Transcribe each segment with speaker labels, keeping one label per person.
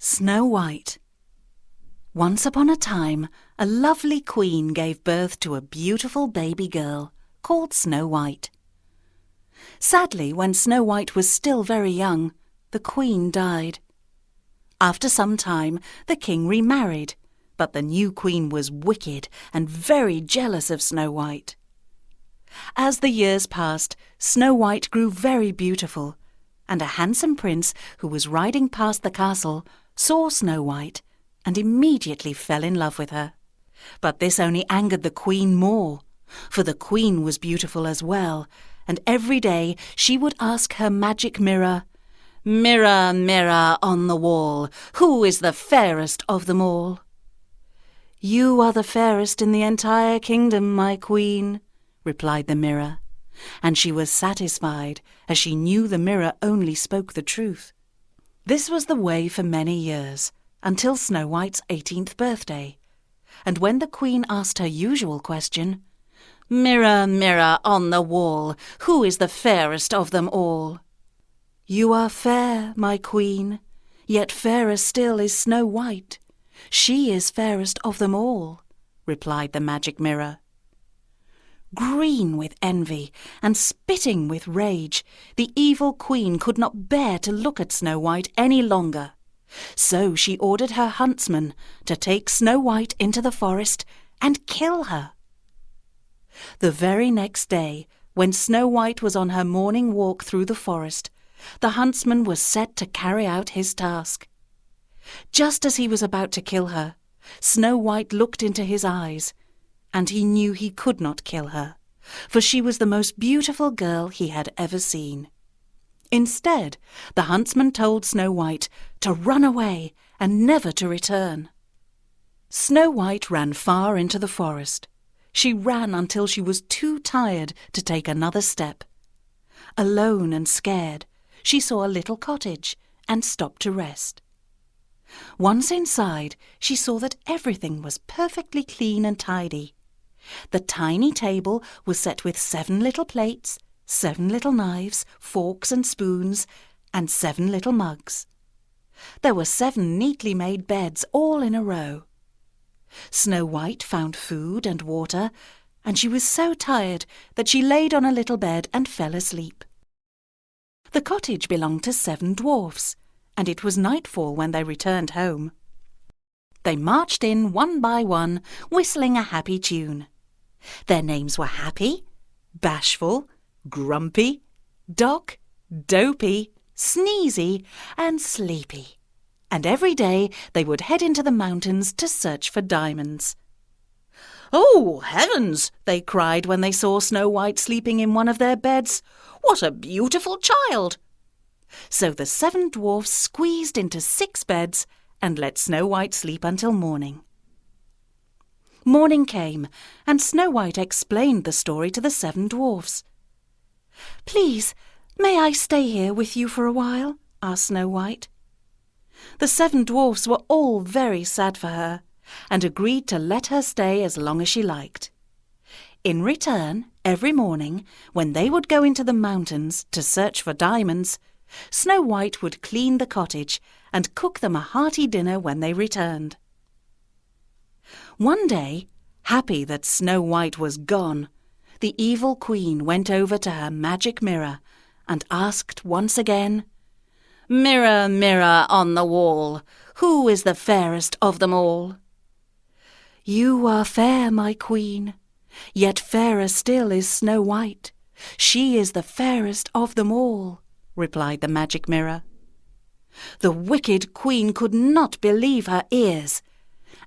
Speaker 1: Snow White. Once upon a time, a lovely queen gave birth to a beautiful baby girl called Snow White. Sadly, when Snow White was still very young, the queen died. After some time, the king remarried, but the new queen was wicked and very jealous of Snow White. As the years passed, Snow White grew very beautiful, and a handsome prince who was riding past the castle saw Snow White and immediately fell in love with her. But this only angered the queen more, for the queen was beautiful as well, and every day she would ask her magic mirror, "Mirror, mirror on the wall, who is the fairest of them all?" "You are the fairest in the entire kingdom, my queen," replied the mirror, and she was satisfied, as she knew the mirror only spoke the truth. This was the way for many years, until Snow White's 18th birthday, and when the queen asked her usual question, "Mirror, mirror on the wall, who is the fairest of them all?" "You are fair, my queen, yet fairer still is Snow White. She is fairest of them all," replied the magic mirror. Green with envy and spitting with rage, the evil queen could not bear to look at Snow White any longer. So she ordered her huntsman to take Snow White into the forest and kill her. The very next day, when Snow White was on her morning walk through the forest, the huntsman was set to carry out his task. Just as he was about to kill her, Snow White looked into his eyes, and he knew he could not kill her, for she was the most beautiful girl he had ever seen. Instead, the huntsman told Snow White to run away and never to return. Snow White ran far into the forest. She ran until she was too tired to take another step. Alone and scared, she saw a little cottage and stopped to rest. Once inside, she saw that everything was perfectly clean and tidy. The tiny table was set with 7 little plates, 7 little knives, forks and spoons, and 7 little mugs. There were 7 neatly made beds all in a row. Snow White found food and water, and she was so tired that she laid on a little bed and fell asleep. The cottage belonged to 7 dwarfs, and it was nightfall when they returned home. They marched in one by one, whistling a happy tune. Their names were Happy, Bashful, Grumpy, Doc, Dopey, Sneezy, and Sleepy. And every day they would head into the mountains to search for diamonds. "Oh, heavens!" they cried when they saw Snow White sleeping in one of their beds. "What a beautiful child!" So the 7 dwarfs squeezed into 6 beds and let Snow White sleep until morning. Morning came, and Snow White explained the story to the 7 dwarfs. "Please, may I stay here with you for a while?" asked Snow White. The 7 dwarfs were all very sad for her, and agreed to let her stay as long as she liked. In return, every morning, when they would go into the mountains to search for diamonds, Snow White would clean the cottage and cook them a hearty dinner when they returned. One day, happy that Snow White was gone, the evil queen went over to her magic mirror and asked once again, "Mirror, mirror on the wall, who is the fairest of them all?" "You are fair, my queen, yet fairer still is Snow White. She is the fairest of them all," replied the magic mirror. The wicked queen could not believe her ears,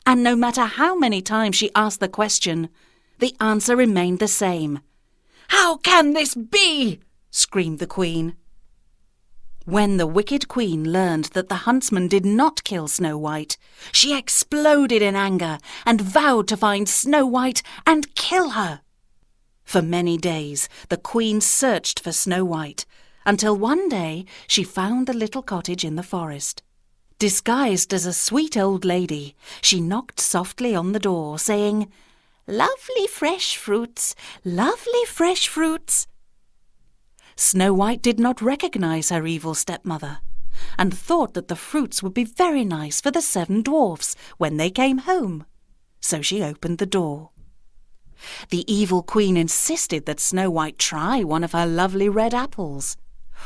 Speaker 1: and no matter how many times she asked the question, the answer remained the same. "How can this be?" screamed the queen. When the wicked queen learned that the huntsman did not kill Snow White, she exploded in anger and vowed to find Snow White and kill her. For many days the queen searched for Snow White, until one day she found the little cottage in the forest. Disguised as a sweet old lady, she knocked softly on the door, saying, "Lovely fresh fruits, lovely fresh fruits." Snow White did not recognize her evil stepmother, and thought that the fruits would be very nice for the 7 dwarfs when they came home. So she opened the door. The evil queen insisted that Snow White try one of her lovely red apples.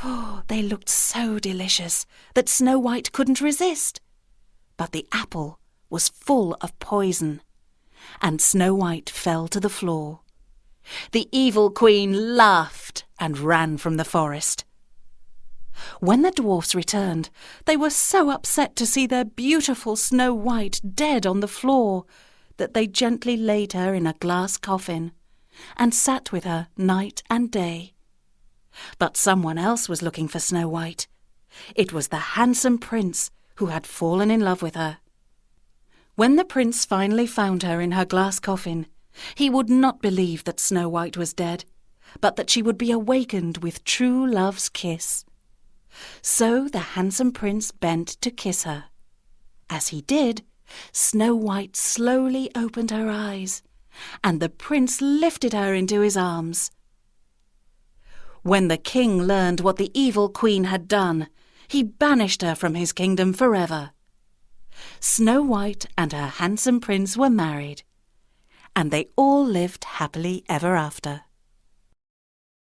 Speaker 1: Oh, they looked so delicious that Snow White couldn't resist. But the apple was full of poison, and Snow White fell to the floor. The evil queen laughed and ran from the forest. When the dwarfs returned, they were so upset to see their beautiful Snow White dead on the floor that they gently laid her in a glass coffin and sat with her night and day. But someone else was looking for Snow White. It was the handsome prince who had fallen in love with her. When the prince finally found her in her glass coffin, he would not believe that Snow White was dead, but that she would be awakened with true love's kiss. So the handsome prince bent to kiss her. As he did, Snow White slowly opened her eyes, and the prince lifted her into his arms. When the king learned what the evil queen had done, he banished her from his kingdom forever. Snow White and her handsome prince were married, and they all lived happily ever after.